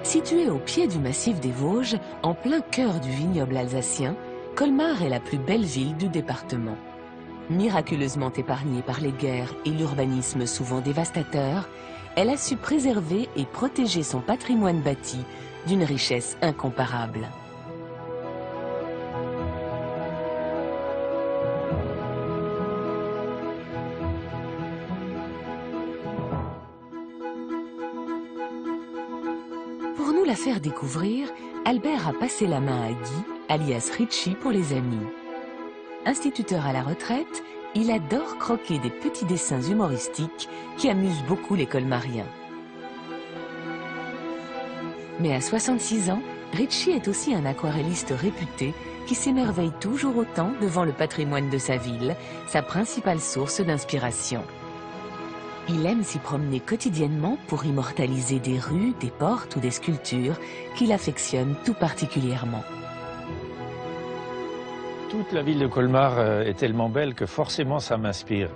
Située au pied du massif des Vosges, en plein cœur du vignoble alsacien, Colmar est la plus belle ville du département. Miraculeusement épargnée par les guerres et l'urbanisme souvent dévastateur, elle a su préserver et protéger son patrimoine bâti d'une richesse incomparable. Pour nous la faire découvrir, Albert a passé la main à Guy, alias Ritchie pour les amis. Instituteur à la retraite, il adore croquer des petits dessins humoristiques qui amusent beaucoup les colmariens. Mais à 66 ans, Ritchie est aussi un aquarelliste réputé qui s'émerveille toujours autant devant le patrimoine de sa ville, sa principale source d'inspiration. Il aime s'y promener quotidiennement pour immortaliser des rues, des portes ou des sculptures qu'il affectionne tout particulièrement. Toute la ville de Colmar est tellement belle que forcément ça m'inspire.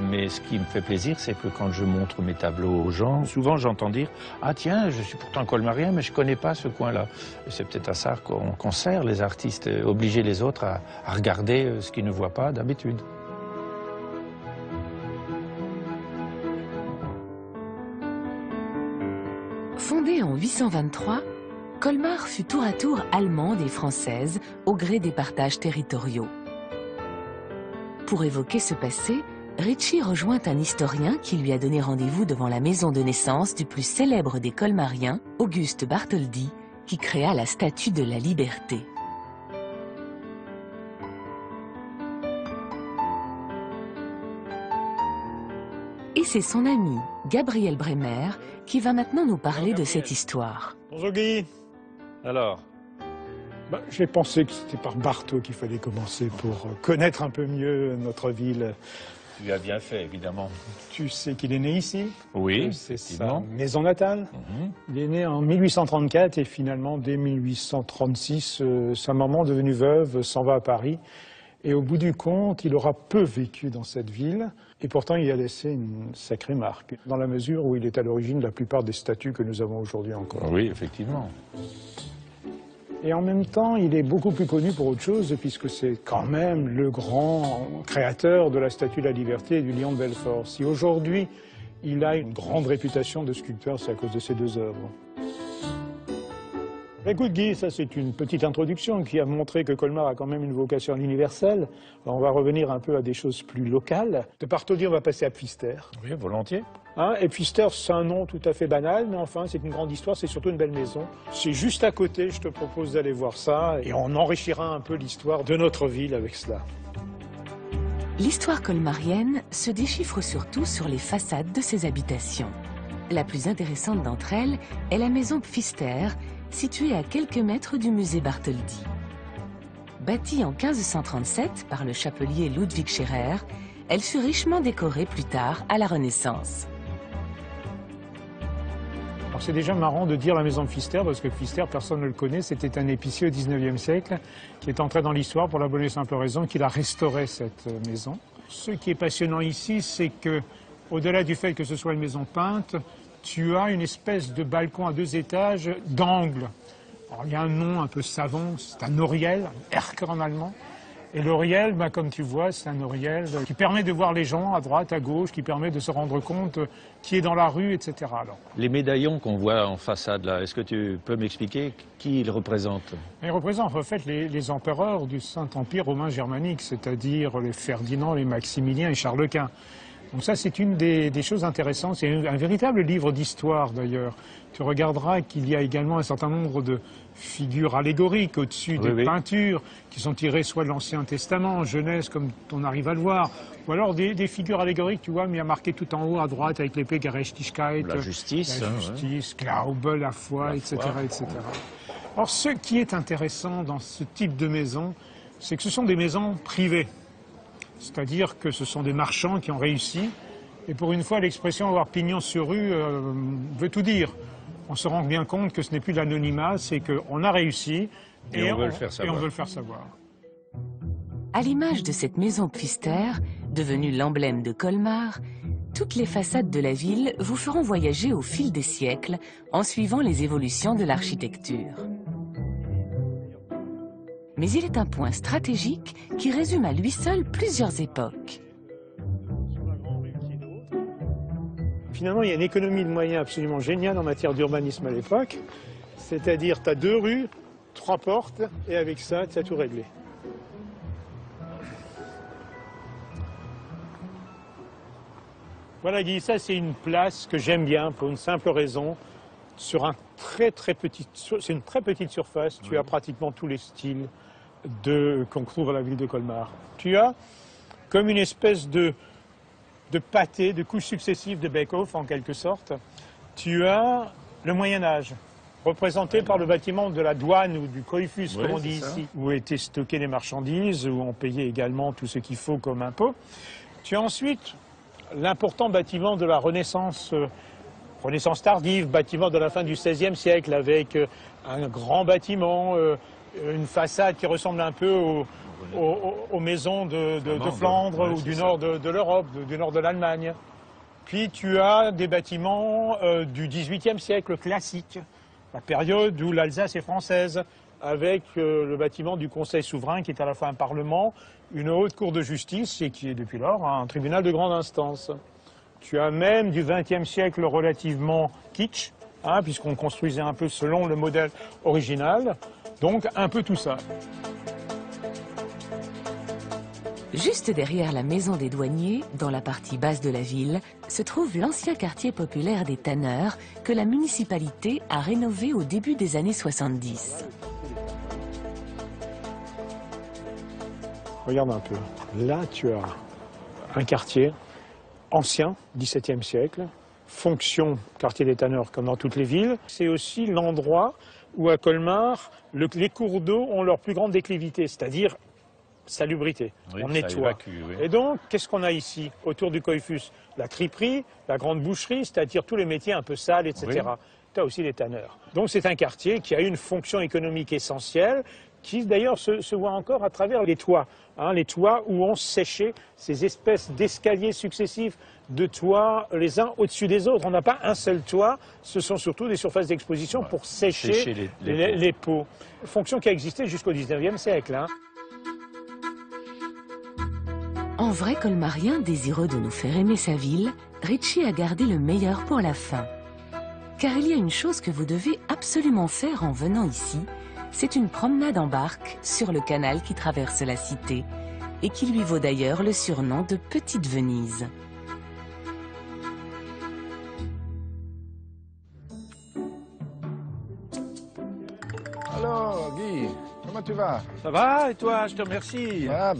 Mais ce qui me fait plaisir, c'est que quand je montre mes tableaux aux gens, souvent j'entends dire « Ah tiens, je suis pourtant colmarien, mais je ne connais pas ce coin-là ». C'est peut-être à ça qu'on sert les artistes, obliger les autres à regarder ce qu'ils ne voient pas d'habitude. Fondée en 823, Colmar fut tour à tour allemande et française au gré des partages territoriaux. Pour évoquer ce passé, Ritchie rejoint un historien qui lui a donné rendez-vous devant la maison de naissance du plus célèbre des colmariens, Auguste Bartholdi, qui créa la Statue de la Liberté. Et c'est son ami, Gabriel Bremer, qui va maintenant nous parler de cette histoire. Bonjour Guy. Alors, j'ai pensé que c'était par Bartholdi qu'il fallait commencer pour connaître un peu mieux notre ville. tu as bien fait, évidemment. Tu sais qu'il est né ici? Oui, c'est sa effectivement. maison natale. Il est né en 1834 et finalement, dès 1836, sa maman, devenue veuve, s'en va à Paris. Et au bout du compte, il aura peu vécu dans cette ville. Et pourtant, il a laissé une sacrée marque, dans la mesure où il est à l'origine de la plupart des statues que nous avons aujourd'hui encore. Oui, effectivement. Et en même temps, il est beaucoup plus connu pour autre chose, puisque c'est quand même le grand créateur de la Statue de la Liberté et du Lion de Belfort. Si aujourd'hui, il a une grande réputation de sculpteur, c'est à cause de ces deux œuvres. Écoute Guy, ça c'est une petite introduction qui a montré que Colmar a quand même une vocation universelle. Alors, on va revenir un peu à des choses plus locales. De Bartholdi, on va passer à Pfister. Oui, volontiers. Et Pfister, c'est un nom tout à fait banal, mais enfin, c'est une grande histoire, c'est surtout une belle maison. C'est juste à côté, je te propose d'aller voir ça, et on enrichira un peu l'histoire de notre ville avec cela. L'histoire colmarienne se déchiffre surtout sur les façades de ses habitations. La plus intéressante d'entre elles est la maison Pfister, située à quelques mètres du musée Bartholdi. Bâtie en 1537 par le chapelier Ludwig Scherer, elle fut richement décorée plus tard à la Renaissance. Alors c'est déjà marrant de dire la maison Pfister, parce que Pfister, personne ne le connaît, c'était un épicier au XIXe siècle qui est entré dans l'histoire pour la bonne et simple raison qu'il a restauré cette maison. Ce qui est passionnant ici, c'est que, au-delà du fait que ce soit une maison peinte, tu as une espèce de balcon à 2 étages d'angle. Alors, il y a un nom un peu savant, c'est un oriel, Erker en allemand. Et l'oriel, comme tu vois, c'est un oriel qui permet de voir les gens à droite, à gauche, qui permet de se rendre compte qui est dans la rue, etc. Alors, Les médaillons qu'on voit en façade, là, est-ce que tu peux m'expliquer qui ils représentent? ils représentent en fait les empereurs du Saint-Empire romain germanique, c'est-à-dire les Ferdinand, les Maximilien et Charles Quint. Donc ça, c'est une des choses intéressantes. C'est un véritable livre d'histoire, d'ailleurs. Tu regarderas qu'il y a également un certain nombre de figures allégoriques au-dessus des peintures qui sont tirées soit de l'Ancien Testament, Genèse, comme on arrive à le voir, ou alors des figures allégoriques, tu vois, mais il y a marqué tout en haut à droite avec l'épée Gerechtigkeit, La justice, Glaube, la foi, etc., etc. Alors, ce qui est intéressant dans ce type de maison, c'est que ce sont des maisons privées. C'est-à-dire que ce sont des marchands qui ont réussi. Et pour une fois, l'expression avoir pignon sur rue veut tout dire. On se rend bien compte que ce n'est plus de l'anonymat, c'est qu'on a réussi et on veut le faire savoir. À l'image de cette maison Pfister, devenue l'emblème de Colmar, toutes les façades de la ville vous feront voyager au fil des siècles en suivant les évolutions de l'architecture. Mais il est un point stratégique qui résume à lui seul plusieurs époques. Finalement, il y a une économie de moyens absolument géniale en matière d'urbanisme à l'époque. C'est-à-dire, tu as 2 rues, 3 portes, et avec ça, tu as tout réglé. Voilà Guy, ça c'est une place que j'aime bien pour une simple raison. Sur un c'est une très petite surface, tu as pratiquement tous les styles qu'on trouve à la ville de Colmar. Tu as comme une espèce de pâté, de couches successives de bake-off en quelque sorte. Tu as le Moyen-Âge, représenté par le bâtiment de la douane ou du coïfus, comme on dit ici, où étaient stockées les marchandises, où on payait également tout ce qu'il faut comme impôt. Tu as ensuite l'important bâtiment de la Renaissance, Renaissance tardive, bâtiment de la fin du XVIe siècle, avec un grand bâtiment, une façade qui ressemble un peu aux maisons de Flandre ou du nord de l'Europe, du nord de l'Allemagne. Puis tu as des bâtiments du XVIIIe siècle classique, la période où l'Alsace est française, avec le bâtiment du Conseil souverain qui est à la fois un parlement, une haute cour de justice et qui est depuis lors un tribunal de grande instance. Tu as même du XXe siècle relativement kitsch, puisqu'on construisait un peu selon le modèle original, donc un peu tout ça. Juste derrière la maison des douaniers, dans la partie basse de la ville, se trouve l'ancien quartier populaire des tanneurs que la municipalité a rénové au début des années 70. Regarde un peu. Là, tu as un quartier ancien, XVIIe siècle, fonction quartier des tanneurs comme dans toutes les villes. C'est aussi l'endroit où à Colmar, les cours d'eau ont leur plus grande déclivité, c'est-à-dire salubrité. Oui, on nettoie. Et donc, qu'est-ce qu'on a ici, autour du coïfus? La triperie, la grande boucherie, c'est-à-dire tous les métiers un peu sales, etc. Oui. Tu as aussi les tanneurs. Donc c'est un quartier qui a une fonction économique essentielle, qui d'ailleurs se voit encore à travers les toits. Les toits où on séchait ces espèces d'escaliers successifs de toits les uns au-dessus des autres. On n'a pas un seul toit, ce sont surtout des surfaces d'exposition pour sécher les pots. Fonction qui a existé jusqu'au XIXe siècle. En vrai colmarien désireux de nous faire aimer sa ville, Ritchie a gardé le meilleur pour la fin. Car il y a une chose que vous devez absolument faire en venant ici, c'est une promenade en barque sur le canal qui traverse la cité et qui lui vaut d'ailleurs le surnom de Petite Venise. Alors, Guy, comment tu vas? Ça va, et toi? Je te remercie. Ah,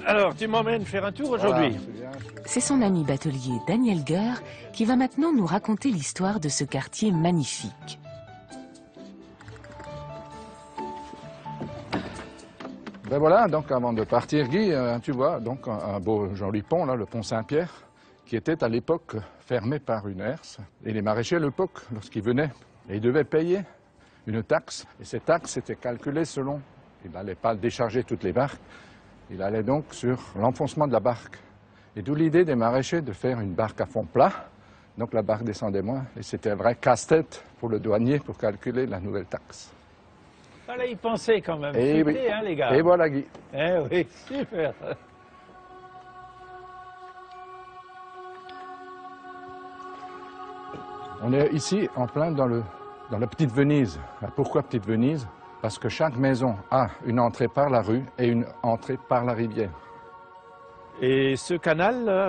Alors, tu m'emmènes faire un tour aujourd'hui? Voilà, c'est son ami batelier Daniel Gueur qui va maintenant nous raconter l'histoire de ce quartier magnifique. Ben voilà, donc avant de partir, Guy, tu vois, donc un beau joli pont, là, le pont Saint-Pierre, qui était à l'époque fermé par une herse. Et les maraîchers, à l'époque, lorsqu'ils venaient, ils devaient payer une taxe. Et cette taxe était calculée selon, il n'allait pas décharger toutes les barques, il allait donc sur l'enfoncement de la barque. Et d'où l'idée des maraîchers de faire une barque à fond plat, donc la barque descendait moins. Et c'était un vrai casse-tête pour le douanier pour calculer la nouvelle taxe. Fallait y penser quand même. Et oui. Les gars. Et voilà, Guy. Eh oui, super. On est ici en plein dans la Petite Venise. Pourquoi Petite Venise? Parce que chaque maison a une entrée par la rue et une entrée par la rivière. Et ce canal, là,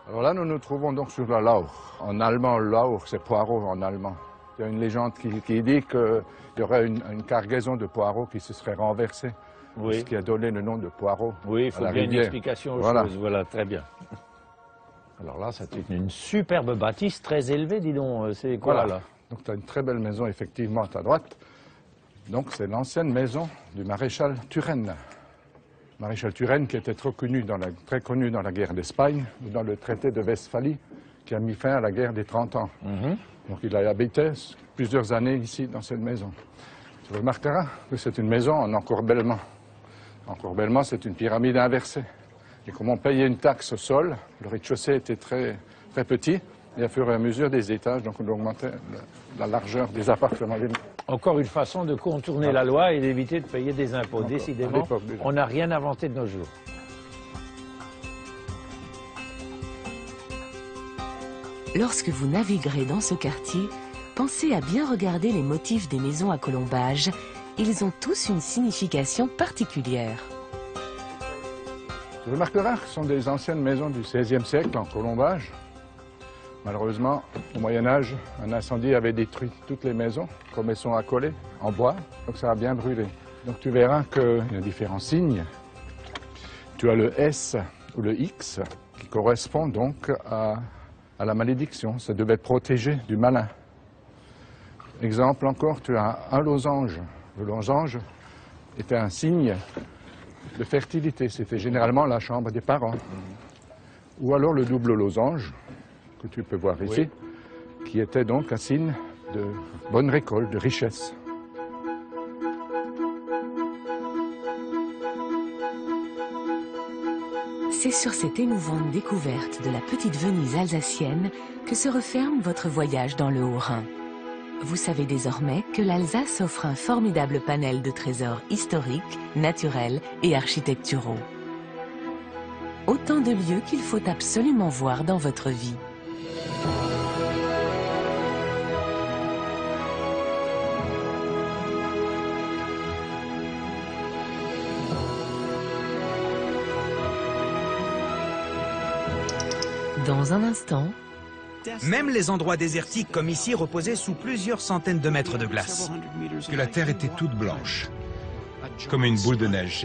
Alors là, nous nous trouvons donc sur la Laur. En allemand, Laur, c'est poireau en allemand. Il y a une légende qui dit qu'il y aurait une cargaison de poireaux qui se serait renversée, oui. Ce qui a donné le nom de poireau. Oui, il faut bien une explication aux choses. Voilà, très bien. Alors là, c'est une superbe bâtisse très élevée, dis donc. C'est quoi voilà. Là? Donc tu as une très belle maison, effectivement, à ta droite. Donc c'est l'ancienne maison du maréchal Turenne. Maréchal Turenne qui était très connu dans la guerre d'Espagne, dans le traité de Westphalie, qui a mis fin à la guerre des 30 ans. Donc il a habité plusieurs années ici, dans cette maison. Tu remarqueras que c'est une maison en encorbellement. Encore Bellemont, c'est une pyramide inversée. Et comme on payait une taxe au sol, le rez-de-chaussée était très, très petit. Et à fur et à mesure des étages, donc on augmentait la largeur des appartements. Encore une façon de contourner la loi et d'éviter de payer des impôts. Encore, Décidément, on n'a rien inventé de nos jours. Lorsque vous naviguerez dans ce quartier, pensez à bien regarder les motifs des maisons à colombage. Ils ont tous une signification particulière. Tu remarqueras que ce sont des anciennes maisons du XVIe siècle en colombage. Malheureusement, au Moyen-Âge, un incendie avait détruit toutes les maisons, comme elles sont accolées, en bois, donc ça a bien brûlé. Donc tu verras qu'il y a différents signes. Tu as le S ou le X, qui correspond donc à la malédiction. Ça devait protéger du malin. Exemple encore, tu as un losange. Le losange était un signe de fertilité. C'était généralement la chambre des parents. Ou alors le double losange, que tu peux voir ici, qui était donc un signe de bonne récolte, de richesse. C'est sur cette émouvante découverte de la petite Venise alsacienne que se referme votre voyage dans le Haut-Rhin. Vous savez désormais que l'Alsace offre un formidable panel de trésors historiques, naturels et architecturaux. Autant de lieux qu'il faut absolument voir dans votre vie. Dans un instant, même les endroits désertiques comme ici reposaient sous plusieurs centaines de mètres de glace. Que la terre était toute blanche, comme une boule de neige.